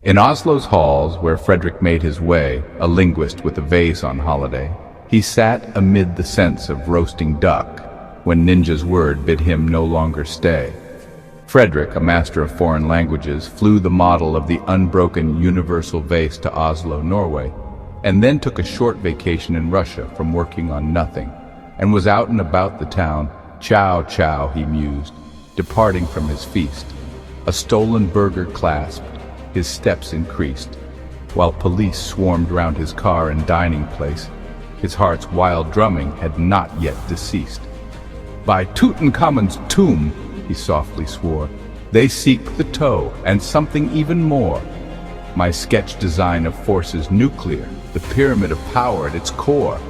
In Oslo's halls, where Frederick made his way, a linguist with a vase on holiday, he sat amid the scents of roasting duck, when Ninja's word bid him no longer stay. Frederick, a master of foreign languages, flew the model of the unbroken universal vase to Oslo, Norway, and then took a short vacation in Russia from working on nothing, and was out and about the town. Chow, chow, he mused, departing from his feast. A stolen burger clasped, his steps increased, while police swarmed round his car and dining place. His heart's wild drumming had not yet deceased. By Tutankhamun's tomb, he softly swore, they seek the toe and something even more. My sketch design of forces nuclear, the pyramid of power at its core.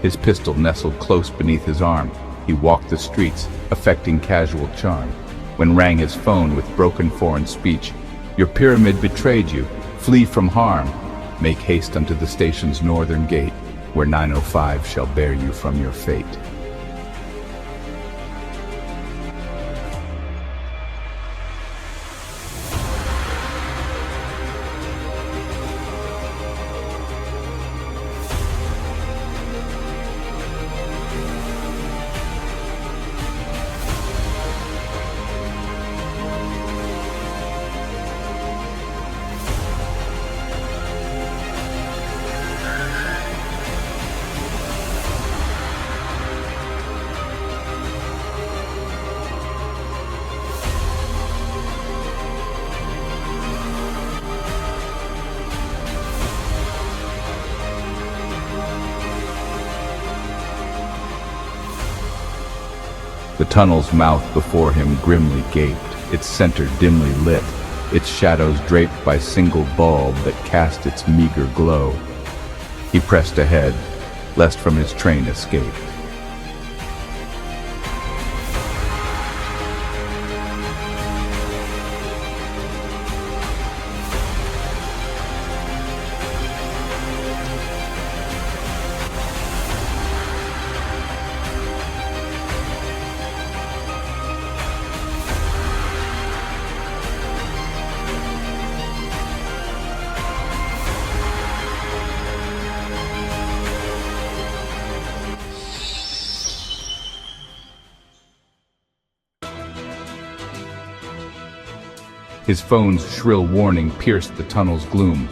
His pistol nestled close beneath his arm. He walked the streets, affecting casual charm, when rang his phone with broken foreign speech. Your pyramid betrayed you. Flee from harm. Make haste unto the station's northern gate, where 905 shall bear you from your fate. The tunnel's mouth before him grimly gaped, its center dimly lit, its shadows draped by single bulb that cast its meager glow. He pressed ahead, lest from his train escape. His phone's shrill warning pierced the tunnel's gloom.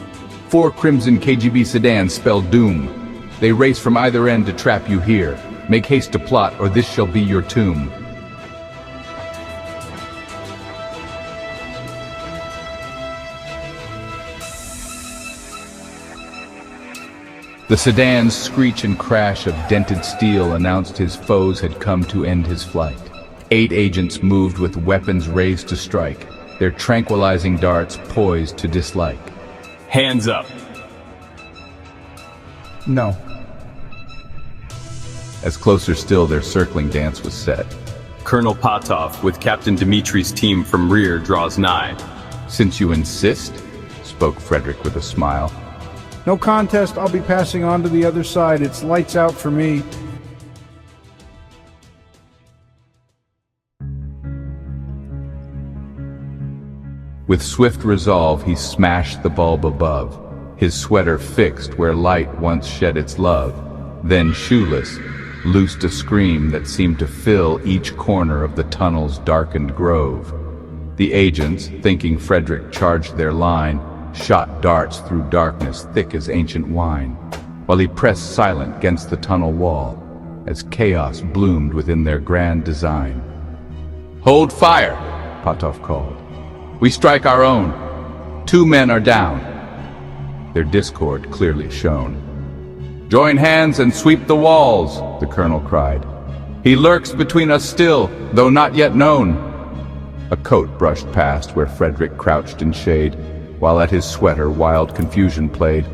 4 crimson KGB sedans spell doom. They race from either end to trap you here. Make haste to plot, or this shall be your tomb. The sedan's screech and crash of dented steel announced his foes had come to end his flight. 8 agents moved with weapons raised to strike, their tranquilizing darts poised to dislike. Hands up. No. As closer still their circling dance was set. Colonel Patov, with Captain Dimitri's team from rear, draws nigh. Since you insist, spoke Frederick with a smile. No contest, I'll be passing on to the other side. It's lights out for me. With swift resolve he smashed the bulb above, his sweater fixed where light once shed its love, then shoeless, loosed a scream that seemed to fill each corner of the tunnel's darkened grove. The agents, thinking Frederick charged their line, shot darts through darkness thick as ancient wine, while he pressed silent against the tunnel wall, as chaos bloomed within their grand design. "Hold fire," Patov called. "We strike our own. 2 men are down." Their discord clearly shone. "Join hands and sweep the walls," the colonel cried. "He lurks between us still, though not yet known." A coat brushed past where Frederick crouched in shade, while at his sweater wild confusion played.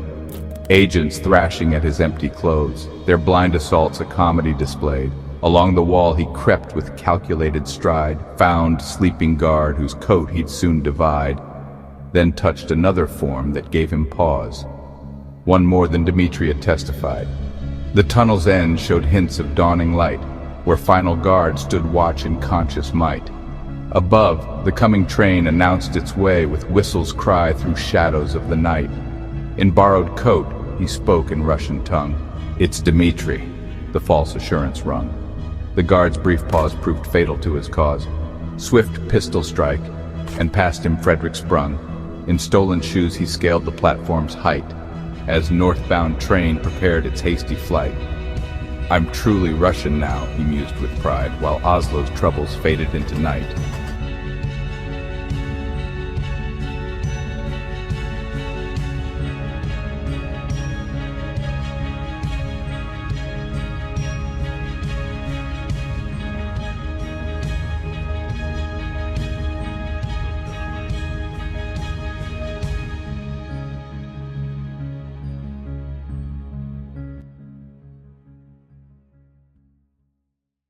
Agents thrashing at his empty clothes, their blind assaults a comedy displayed. Along the wall he crept with calculated stride, found sleeping guard whose coat he'd soon divide, then touched another form that gave him pause. One more than Dimitri had testified. The tunnel's end showed hints of dawning light, where final guard stood watch in conscious might. Above, the coming train announced its way with whistles cry through shadows of the night. In borrowed coat, he spoke in Russian tongue. "It's Dmitri," the false assurance rung. The guard's brief pause proved fatal to his cause. Swift pistol strike, and past him Frederick sprung. In stolen shoes he scaled the platform's height, as northbound train prepared its hasty flight. "I'm truly Russian now," he mused with pride, while Oslo's troubles faded into night.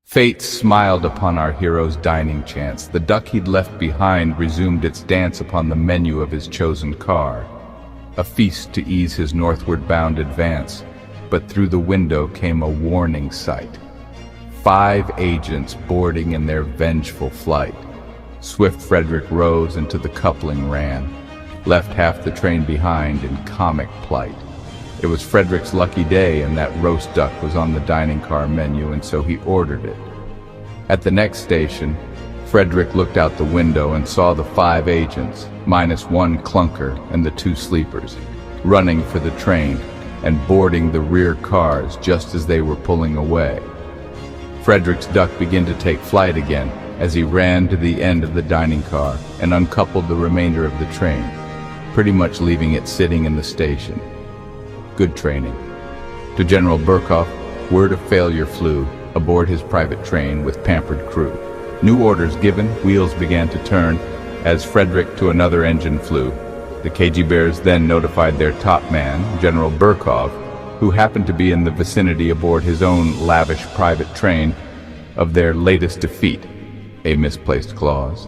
Fate smiled upon our hero's dining chance. The duck he'd left behind resumed its dance upon the menu of his chosen car. A feast to ease his northward bound advance, but through the window came a warning sight. 5 agents boarding in their vengeful flight. Swift Frederick rose and to the coupling ran, left half the train behind in comic plight. It was Frederick's lucky day, and that roast duck was on the dining car menu, and so he ordered it. At the next station, Frederick looked out the window and saw the 5 agents, minus 1 clunker and the 2 sleepers, running for the train and boarding the rear cars just as they were pulling away. Frederick's duck began to take flight again as he ran to the end of the dining car and uncoupled the remainder of the train, pretty much leaving it sitting in the station. Good training. To General Burkhoff, word of failure flew aboard his private train with pampered crew. New orders given, wheels began to turn as Frederick to another engine flew. The KGBers then notified their top man, General Burkhoff, who happened to be in the vicinity aboard his own lavish private train, of their latest defeat, a misplaced clause.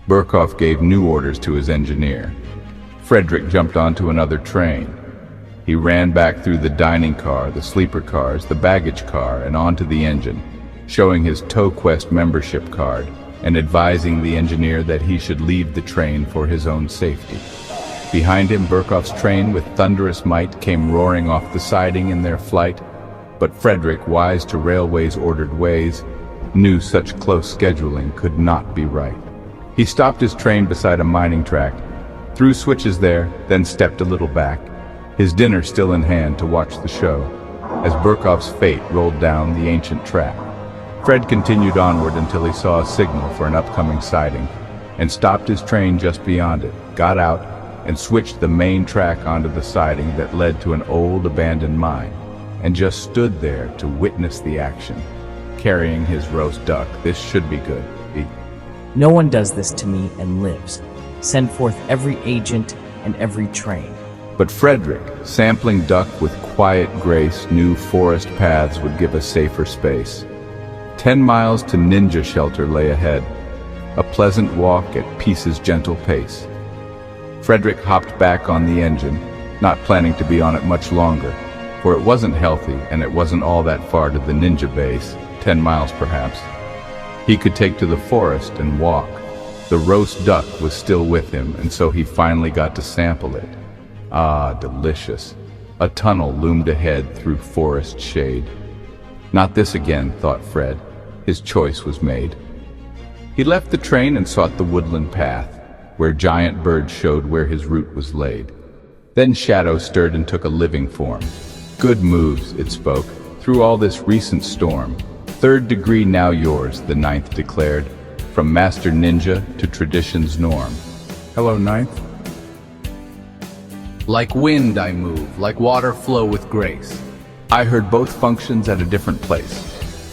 Burkhoff gave new orders to his engineer. Frederick jumped onto another train. He ran back through the dining car, the sleeper cars, the baggage car, and onto the engine, showing his TowQuest membership card and advising the engineer that he should leave the train for his own safety. Behind him, Burkhoff's train with thunderous might came roaring off the siding in their flight, but Frederick, wise to railway's ordered ways, knew such close scheduling could not be right. He stopped his train beside a mining track, threw switches there, then stepped a little back, his dinner still in hand to watch the show, as Burkhoff's fate rolled down the ancient track. Fred continued onward until he saw a signal for an upcoming siding, and stopped his train just beyond it, got out, and switched the main track onto the siding that led to an old abandoned mine, and just stood there to witness the action, carrying his roast duck. This should be good. No one does this to me and lives. Send forth every agent and every train. But Frederick, sampling duck with quiet grace, knew forest paths would give a safer space. 10 miles to Ninja Shelter lay ahead, a pleasant walk at Peace's gentle pace. Frederick hopped back on the engine, not planning to be on it much longer, for it wasn't healthy and it wasn't all that far to the Ninja base, 10 miles perhaps. He could take to the forest and walk. The roast duck was still with him, and so he finally got to sample it. Ah, delicious. A tunnel loomed ahead through forest shade. Not this again, thought Fred. His choice was made. He left the train and sought the woodland path, where giant birds showed where his route was laid. Then shadow stirred and took a living form. Good moves, it spoke, through all this recent storm. 3rd degree now yours, the 9th declared, from master ninja to tradition's norm. Hello, Ninth. Like wind I move, like water flow with grace. I heard both functions at a different place,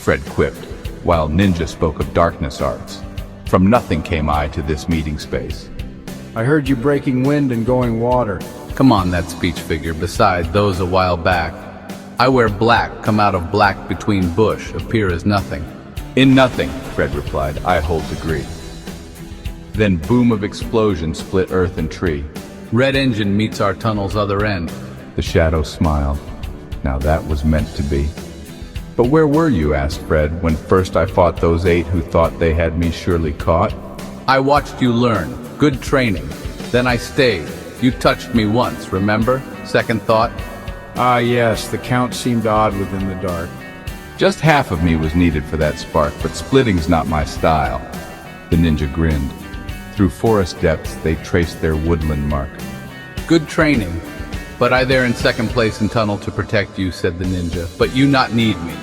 Fred quipped, while Ninja spoke of darkness arts. From nothing came I to this meeting space. I heard you breaking wind and going water. Come on, that speech figure, beside those a while back. I wear black, come out of black between bush, appear as nothing. In nothing, Fred replied, I hold degree. Then boom of explosion split earth and tree. Red engine meets our tunnel's other end. The shadow smiled. Now that was meant to be. But where were you, asked Fred, when first I fought those 8 who thought they had me surely caught? I watched you learn. Good training. Then I stayed. You touched me once, remember? Second thought. Ah, yes, the count seemed odd within the dark. Just half of me was needed for that spark, but splitting's not my style. The ninja grinned. Through forest depths, they traced their woodland mark. Good training. But I there in second place in tunnel to protect you, said the ninja. But you not need me.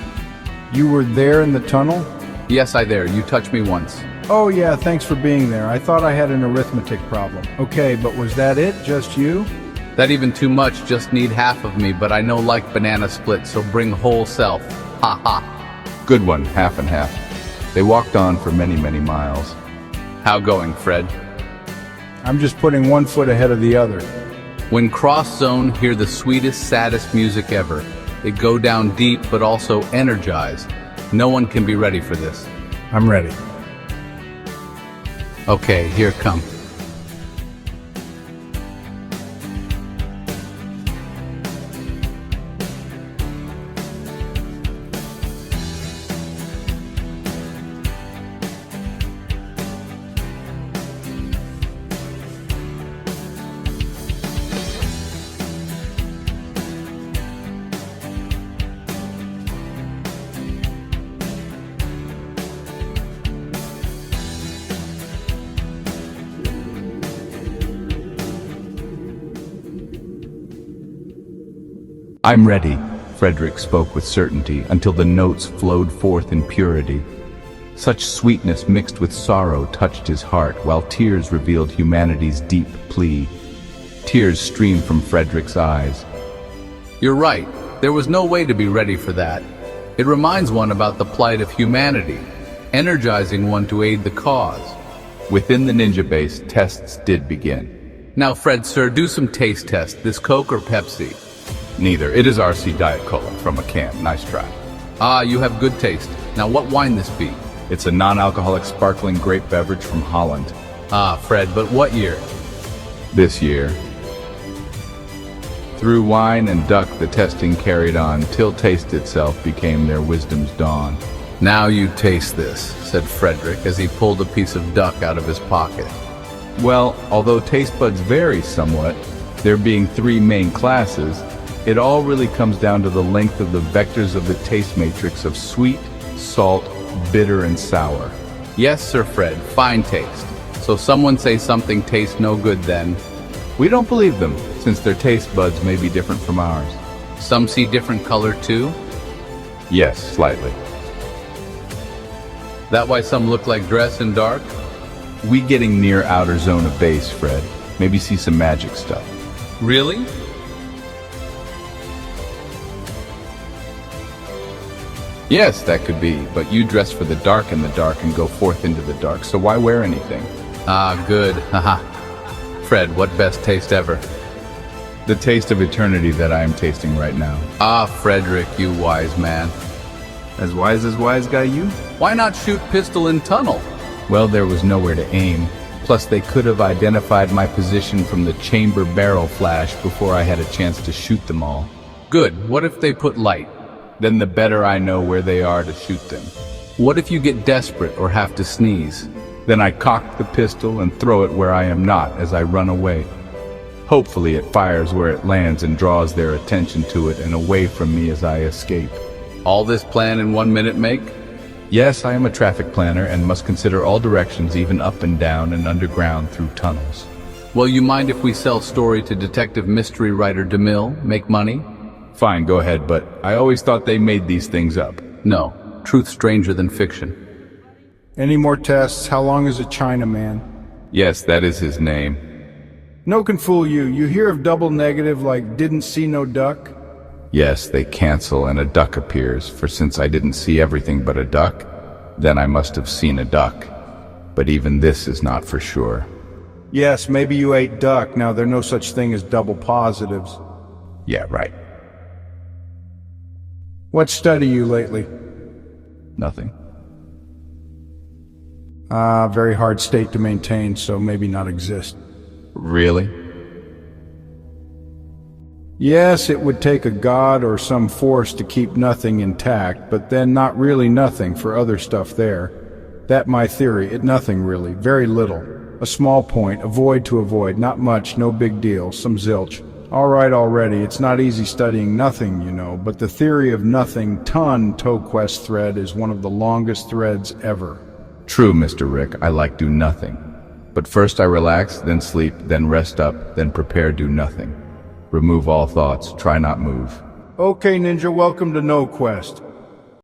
You were there in the tunnel? Yes, I there. You touched me once. Oh yeah, thanks for being there. I thought I had an arithmetic problem. Okay, but was that it? Just you? That even too much, just need half of me, but I know like banana split, so bring whole self. Ha ha. Good one, half and half. They walked on for many, many miles. How going, Fred? I'm just putting one foot ahead of the other. When cross zone, hear the sweetest, saddest music ever. It go down deep, but also energize. No one can be ready for this. I'm ready. Okay, here come. I'm ready, Frederick spoke with certainty until the notes flowed forth in purity. Such sweetness mixed with sorrow touched his heart, while tears revealed humanity's deep plea. Tears streamed from Frederick's eyes. You're right. There was no way to be ready for that. It reminds one about the plight of humanity, energizing one to aid the cause. Within the ninja base, tests did begin. Now, Fred, sir, do some taste test. This Coke or Pepsi? Neither. It is RC Diet Cola from a can. Nice try. Ah, you have good taste. Now, what wine this be? It's a non-alcoholic sparkling grape beverage from Holland. Ah, Fred, but what year? This year. Through wine and duck the testing carried on, till taste itself became their wisdom's dawn. Now you taste this, said Frederick as he pulled a piece of duck out of his pocket. Well, although taste buds vary somewhat, there being 3 main classes, it all really comes down to the length of the vectors of the taste matrix of sweet, salt, bitter, and sour. Yes, Sir Fred, fine taste. So someone say something tastes no good then. We don't believe them, since their taste buds may be different from ours. Some see different color too? Yes, slightly. That why some look like dress in dark? We getting near outer zone of base, Fred. Maybe see some magic stuff. Really? Yes, that could be, but you dress for the dark in the dark and go forth into the dark, so why wear anything? Ah, good, haha. Fred, what best taste ever? The taste of eternity that I am tasting right now. Ah, Frederick, you wise man. As wise guy you? Why not shoot pistol in tunnel? Well, there was nowhere to aim. Plus, they could have identified my position from the chamber barrel flash before I had a chance to shoot them all. Good, what if they put light? Then the better I know where they are to shoot them. What if you get desperate or have to sneeze? Then I cock the pistol and throw it where I am not as I run away. Hopefully it fires where it lands and draws their attention to it and away from me as I escape. All this plan in 1 minute make? Yes, I am a traffic planner and must consider all directions, even up and down and underground through tunnels. Well, you mind if we sell story to detective mystery writer DeMille, make money? Fine, go ahead, but I always thought they made these things up. No, truth stranger than fiction. Any more tests? How long is a Chinaman? Yes, that is his name. No can fool you. You hear of double negative like didn't see no duck? Yes, they cancel and a duck appears, for since I didn't see everything but a duck, then I must have seen a duck. But even this is not for sure. Yes, maybe you ate duck. Now there's no such thing as double positives. Yeah, right. What study you lately? Nothing. Very hard state to maintain, so maybe not exist. Really? Yes, it would take a god or some force to keep nothing intact, but then not really nothing for other stuff there. That my theory, it nothing really, very little. A small point, a void to avoid, not much, no big deal, some zilch. All right already, it's not easy studying nothing, you know, but the theory of nothing ton ToeQuest thread is one of the longest threads ever. True, Mr. Rick, I like do nothing. But first I relax, then sleep, then rest up, then prepare do nothing. Remove all thoughts, try not move. Okay, Ninja, welcome to NoQuest.